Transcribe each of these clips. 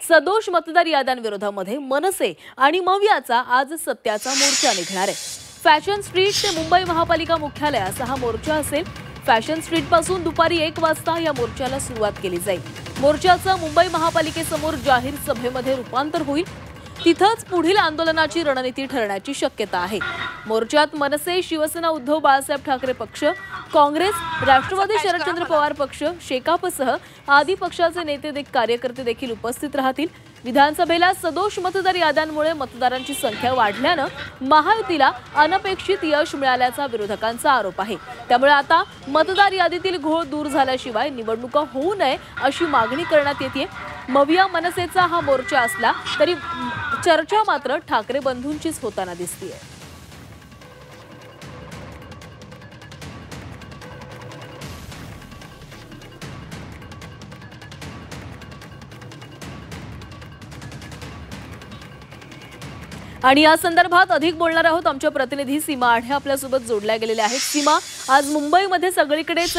सदोष मतदार याद्यांविरोधामध्ये मनसे आणि मवियाचा आज सत्याचा मोर्चा निघणार आहे। फॅशन स्ट्रीट ते मुंबई महापालिका मुख्यालय असा हा मोर्चा असेल। फॅशन स्ट्रीट पासून दुपारी 1 वाजता या मोर्चाला सुरुवात केली जाईल। मोर्चाचं मुंबई महापालिकेसमोर जाहीर सभेमध्ये रूपांतर होईल। तिथंच पुढील आंदोलनाची रणनीती ठरण्याची शक्यता आहे। मोर्चात मनसे, शिवसेना, उद्धव बाळासाहेब ठाकरे पक्ष, काँग्रेस, राष्ट्रवादी शरदचंद्र पवार पक्ष, शेकापसह आदी पक्षाचे नेते कार्यकर्ते देखील उपस्थित राहतील। विधानसभेला सदोष मतदार याद्यांमुळे मतदारांची संख्या वाढल्यानं महायुतीला अनपेक्षित यश मिळाल्याचा विरोधकांचा आरोप आहे। त्यामुळे आता मतदार यादीतील घोळ दूर झाल्याशिवाय निवडणुका होऊ नये अशी मागणी करण्यात येते। मविया मनसेचा हा मोर्चा असला तरी चर्चा मात्र ठाकरे बंधूंचीच होताना दिसतेय। आणि या संदर्भात अधिक बोलणार आहोत। आमच्या प्रतिनिधी सीमा आढे आपल्यासोबत जोडल्या गेलेल्या आहेत। सीमा, आज मुंबईमध्ये सगळीकडेच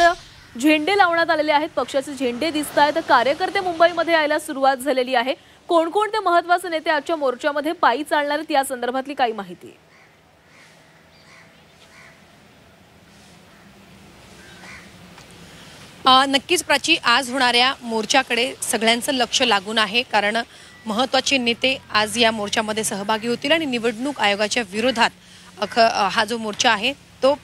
झेंडे लावण्यात आलेले आहेत, पक्षाचे झेंडे दिसत आहेत, कार्यकर्ते मुंबईमध्ये यायला सुरुवात झालेली आहे। कोणकोणते महत्त्वाचे नेते आजच्या मोर्चामध्ये पायी चालणार आहेत या संदर्भातली काही माहिती? नक्कीच प्राची, आज होणाऱ्या मोर्चाकडे सगळ्यांचं लक्ष लागून आहे, कारण महत्त्वाचे नेते आज या मोर्चामध्ये सहभागी होतील आणि निवडणूक आयोगाच्या विरोधात हा जो मोर्चा आहे तो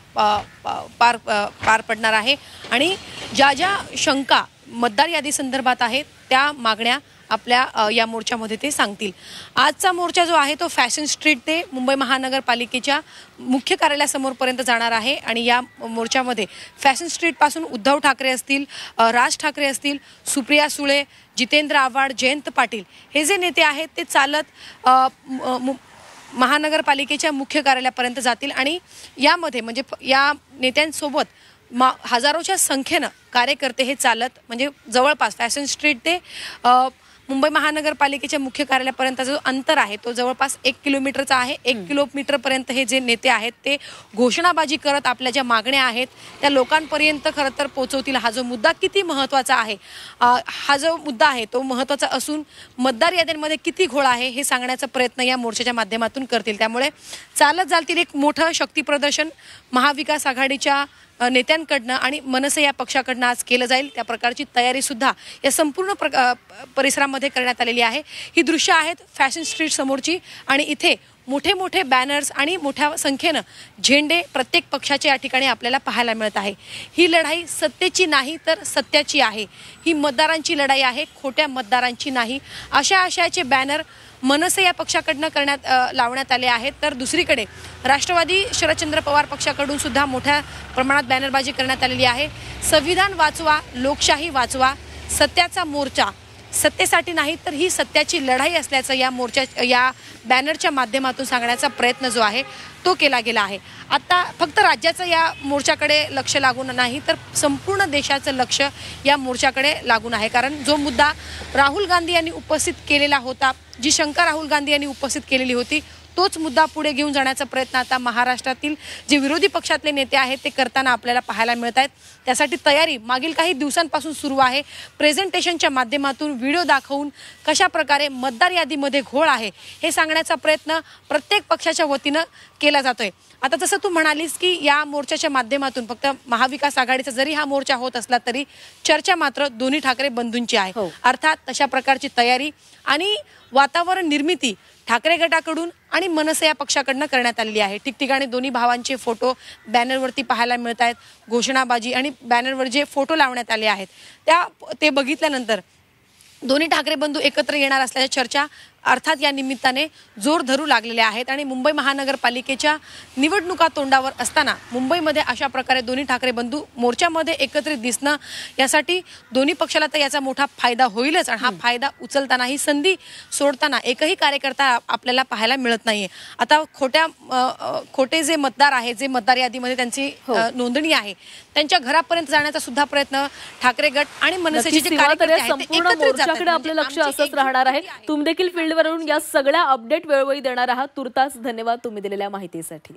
पार पडणार आहे। आणि ज्या ज्या शंका मतदार यादी संदर्भात आहेत त्या मागण्या आपल्या या मोर्चामध्ये ते सांगतील। आजचा मोर्चा जो आहे तो फॅशन स्ट्रीट ते मुंबई महानगरपालिकेच्या मुख्य कार्यालयासमोरपर्यंत जाणार आहे। आणि या मोर्चामध्ये फॅशन स्ट्रीट पासून उद्धव ठाकरे असतील, राज ठाकरे असतील, सुप्रिया सुळे, जितेंद्र आव्हाड, जयंत पाटील हे जे नेते आहेत ते चालत महानगरपालिकेच्या मुख्य कार्यालयापर्यंत जातील। आणि यामध्ये म्हणजे या नेत्यांसोबत हजारोच्या संख्येनं कार्यकर्ते हे चालत म्हणजे जवळपास फॅशन स्ट्रीट ते मुंबई महानगरपालिकेच्या मुख्य कार्यालयापर्यंत जो अंतर आहे तो जवळपास 1 किलोमीटरचा आहे। 1 किलोमीटरपर्यंत हे जे नेते आहेत ते घोषणाबाजी करत आपल्या ज्या मागण्या आहेत त्या लोकांपर्यंत खरं तर पोहोचवतील। हा जो मुद्दा किती महत्त्वाचा आहे, हा जो मुद्दा आहे तो महत्त्वाचा असून मतदार याद्यांमध्ये किती घोळ आहे हे सांगण्याचा प्रयत्न या मोर्चाच्या माध्यमातून करतील। त्यामुळे चालत जातील एक मोठं शक्ती प्रदर्शन महाविकास आघाडीच्या नेत्यांकडनं आणि मनसे या पक्षाकडनं आज केलं जाईल। त्या प्रकारची तयारी सुद्धा या संपूर्ण परिसरामध्ये करण्यात आलेली आहे। ही दृश्य आहेत फॅशन स्ट्रीट समोरची आणि इथे मोठे मोठे बॅनर्स आणि मोठ्या संख्येनं झेंडे प्रत्येक पक्षाचे या ठिकाणी आपल्याला पाहायला मिळत आहे। ही लढाई सत्तेची नाही तर सत्याची आहे। ही मतदारांची लढाई आहे, खोट्या मतदारांची नाही। अशा आशयाचे बॅनर मनसे या पक्षाकडनं लावण्यात आले आहेत। तर दुसरीकडे राष्ट्रवादी शरदचंद्र पवार पक्षाकडून सुद्धा मोठ्या प्रमाणात बॅनरबाजी करण्यात आलेली आहे। संविधान वाचवा, लोकशाही वाचवा, सत्याचा मोर्चा, सत्तेसाठी नाही तर ही सत्याची लढाई असल्याचं या बॅनरच्या माध्यमातून सांगण्याचा प्रयत्न जो आहे तो केला गेला आहे। आता फक्त राज्याचं या मोर्चाकडे लक्ष लागून नाही तर संपूर्ण देशाचं लक्ष या मोर्चाकडे लागून आहे। कारण जो मुद्दा राहुल गांधी यांनी उपस्थित केलेला होता, जी शंका राहुल गांधी यांनी उपस्थित केलेली होती, तोच मुद्दा पुढे घेऊन जाण्याचा प्रयत्न आता महाराष्ट्रातील जे विरोधी पक्षातले नेते आहेत ते करताना आपल्याला पाहायला मिळत आहेत। त्यासाठी तयारी मागील काही दिवसांपासून सुरू आहे। प्रेझेंटेशनच्या माध्यमातून व्हिडिओ दाखवून कशा प्रकारे मतदार यादीमध्ये घोळ आहे हे सांगण्याचा प्रयत्न प्रत्येक पक्षाच्या वतीनं केला जातोय। आता जसं तू म्हणालीस की या मोर्चाच्या माध्यमातून फक्त महाविकास आघाडीचा जरी हा मोर्चा होत असला तरी चर्चा मात्र दोन्ही ठाकरे बंधूंची आहे। अर्थात तशा प्रकारची तयारी आणि वातावरण निर्मिती ठाकरे गटाकडून आणि मनसे या पक्षाकडनं करण्यात आलेली आहे। ठिकठिकाणी दोन्ही भावांचे फोटो बॅनरवरती पाहायला मिळत आहेत। घोषणाबाजी आणि बॅनरवर जे फोटो लावण्यात आले आहेत ते बघितल्यानंतर दोन्ही ठाकरे बंधू एकत्र येणार असल्याच्या चर्चा अर्थात या निमित्ताने जोर धरू लागलेल्या आहेत। आणि मुंबई महानगरपालिकेच्या निवडणुका तोंडावर असताना मुंबईमध्ये अशा प्रकारे दोन्ही ठाकरे बंधू मोर्चामध्ये एकत्रित दिसणं यासाठी दोन्ही पक्षाला तर याचा मोठा फायदा होईलच। आणि हा फायदा उचलताना ही संधी सोडताना एकही कार्यकर्ता आपल्याला पाहायला मिळत नाहीये। आता खोटे जे मतदार आहेत, जे मतदार यादीमध्ये त्यांची नोंदणी आहे, त्यांच्या घरापर्यंत जाण्याचा सुद्धा प्रयत्न ठाकरे गट आणि मनसेचे जे कार्यकर्ते आहेत संपूर्ण मोर्चाकडे आपले लक्ष असंच राहणार आहे। तुम्ही देखील फील्डवरून या सगळ्या अपडेट वेळोवेळी देणार आहात। तुर्तास धन्यवाद तुम्ही दिलेल्या माहितीसाठी।